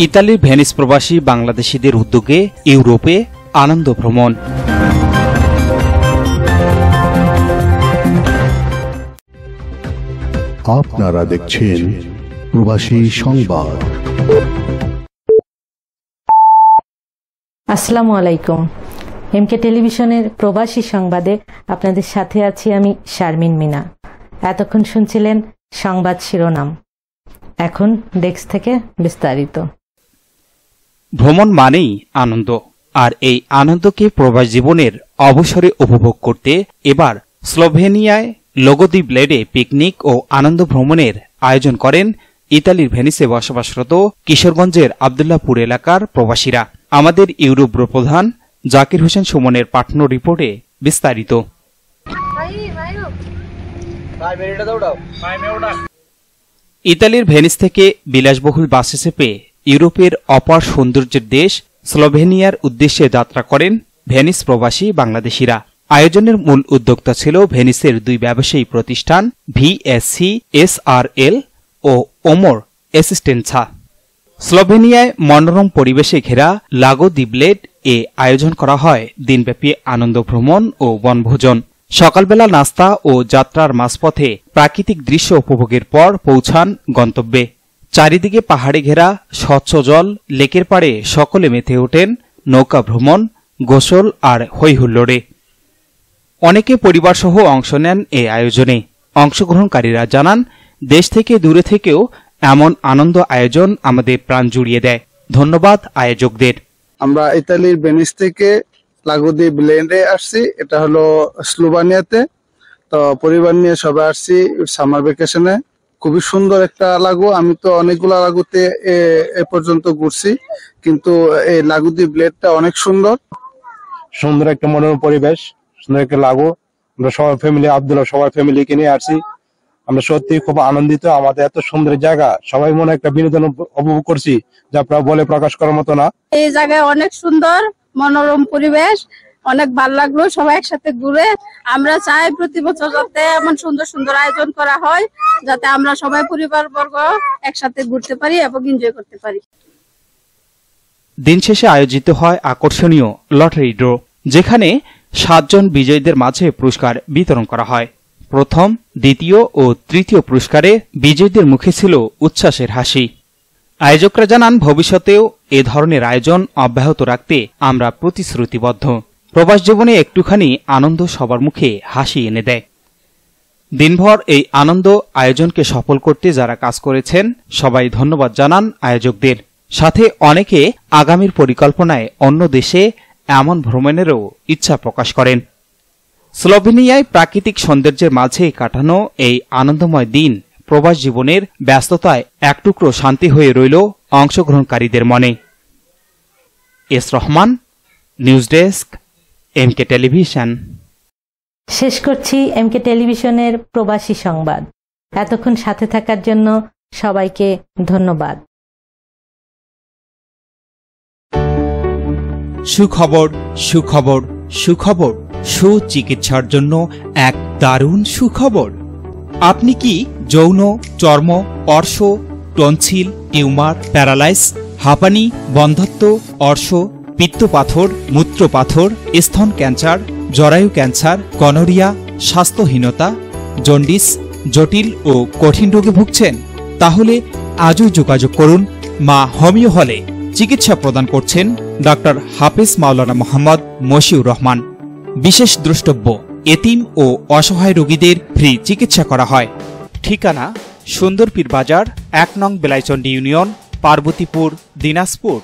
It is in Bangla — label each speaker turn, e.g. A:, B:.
A: ইতালির ভেনিস প্রবাসী বাংলাদেশিদের উদ্যোগে ইউরোপে আনন্দ ভ্রমণ।
B: আপনারা দেখছেন প্রবাসী সংবাদ।
C: আসসালামু আলাইকুম। এমকে টেলিভিশনের প্রবাসী সংবাদে আপনাদের সাথে আছি আমি শারমিন মিনা। এতক্ষণ শুনছিলেন সংবাদ শিরোনাম, এখন ডেস্ক থেকে বিস্তারিত।
A: ভ্রমণ মানেই আনন্দ, আর এই আনন্দকে প্রবাস জীবনের অবসরে উপভোগ করতে এবার স্লোভেনিয়ায় লগোদি ব্লেডে পিকনিক ও আনন্দ ভ্রমণের আয়োজন করেন ইতালির ভেনিসে বসবাসরত কিশোরগঞ্জের আবদুল্লাহপুর এলাকার প্রবাসীরা। আমাদের ইউরোপ প্রধান জাকির হোসেন সুমনের পাঠানো রিপোর্টে বিস্তারিত। ইতালির ভেনিস থেকে বিলাসবহুল বাসে চেপে ইউরোপের অপার সৌন্দর্যের দেশ স্লোভেনিয়ার উদ্দেশ্যে যাত্রা করেন ভেনিস প্রবাসী বাংলাদেশিরা। আয়োজনের মূল উদ্যোক্তা ছিল ভেনিসের দুই ব্যবসায়ী প্রতিষ্ঠান ভিএসসি এসআরএল ও ওমর অ্যাসিস্টেন্সা। স্লোভেনিয়ায় মনোরম পরিবেশে ঘেরা লাগো দি ব্লেড এ আয়োজন করা হয় দিনব্যাপী আনন্দ ভ্রমণ ও বনভোজন। সকালবেলা নাস্তা ও যাত্রার মাঝপথে প্রাকৃতিক দৃশ্য উপভোগের পর পৌঁছান গন্তব্যে। চারিদিকে পাহাড়ে ঘেরা স্বচ্ছ জল, লেকের পাড়ে সকলে মেতে ওঠেন নৌকা ভ্রমণ, গোসল আর হৈহুল্লোড়ে। অনেকে পরিবারসহ অংশ নেন এই আয়োজনে। অংশগ্রহণকারীরা জানান, দেশ থেকে দূরে থেকেও এমন আনন্দ আয়োজন আমাদের প্রাণ জুড়িয়ে দেয়। ধন্যবাদ আয়োজকদের।
D: আমরা ইতালির ভেনিস থেকে লাগো দি ব্লেডে আসছি, এটা হলো স্লোভানিয়াতে। তো পরিবার নিয়ে সবাই আসছি সামার ভ্যাকেশনে। খুবই সুন্দর একটা লাগো। আমি তো অনেকগুলা লাগুতে এ পর্যন্ত ঘুরছি, কিন্তু এই লাগো দি ব্লেডটা অনেক সুন্দর।
E: সুন্দর একটা মনোরম পরিবেশ, সুন্দর একটা লাগো। আমরা সবাই ফ্যামিলি, আব্দুল্লাহ সবাই ফ্যামিলিকে নিয়ে আসছি। আমরা সত্যি খুব আনন্দিত। আমাদের এত সুন্দর জায়গা, সবাই মনে একটা বিনোদন উপভোগ করছি, যা বলে প্রকাশ করার মতো না।
F: এই জায়গায় অনেক সুন্দর মনোরম পরিবেশ, অনেক ভালো লাগলো সবাই একসাথে ঘুরে। আমরা চাই প্রতি বছর যাতে এমন সুন্দর সুন্দর আয়োজন করা হয়, যাতে আমরা সবাই পরিবারবর্গ একসাথে ঘুরতে পারি এবং এনজয় করতে পারি।
A: দিন শেষে আয়োজিত হয় আকর্ষণীয় লটারি ড্র, যেখানে 7 জন বিজয়ীদের মাঝে পুরস্কার বিতরণ করা হয়। প্রথম, দ্বিতীয় ও তৃতীয় পুরস্কারে বিজয়ীদের মুখে ছিল উচ্ছ্বাসের হাসি। আয়োজকরা জানান, ভবিষ্যতেও এ ধরনের আয়োজন অব্যাহত রাখতে আমরা প্রতিশ্রুতিবদ্ধ। প্রবাস জীবনে একটুখানি আনন্দ সবার মুখে হাসি এনে দেয়। দিনভর এই আনন্দ আয়োজনকে সফল করতে যারা কাজ করেছেন সবাই ধন্যবাদ জানান আয়োজকদের। সাথে অনেকে আগামীর পরিকল্পনায় অন্য দেশে এমন ভ্রমণেরও ইচ্ছা প্রকাশ করেন। স্লোভেনিয়ায় প্রাকৃতিক সৌন্দর্যের মাঝে কাটানো এই আনন্দময় দিন প্রবাস জীবনের ব্যস্ততায় এক টুকরো শান্তি হয়ে রইল অংশগ্রহণকারীদের মনে। S Rahman, news desk, MK television.
C: শেষ করছি এমকে টেলিভিশনের প্রবাসী সংবাদ। এতক্ষণ সাথে থাকার জন্য সবাইকে ধন্যবাদ।
A: সুখবর, সুখবর, সুখবর। সুচিকিৎসার জন্য এক দারুণ সুখবর। আপনি কি যৌন, চর্ম, অর্শ, টনসিল, টিউমার, প্যারালাইস, হাঁপানি, বন্ধ্যাত্ব, অর্শ, পিত্তপাথর, মূত্রপাথর, স্তন ক্যান্সার, জরায়ু ক্যান্সার, গনোরিয়া, স্বাস্থ্যহীনতা, জন্ডিস, জটিল ও কঠিন রোগে ভুগছেন? তাহলে আজই যোগাযোগ করুন মা হোমিও হলে। চিকিৎসা প্রদান করছেন ডাক্তার হাফেজ মাওলানা মোহাম্মদ মশিউর রহমান। বিশেষ দ্রষ্টব্য, এতিম ও অসহায় রোগীদের ফ্রি চিকিৎসা করা হয়। ঠিকানা, সুন্দরপীর বাজার, 1 নং বেলাইচন্ডী ইউনিয়ন, পার্বতীপুর, দিনাজপুর।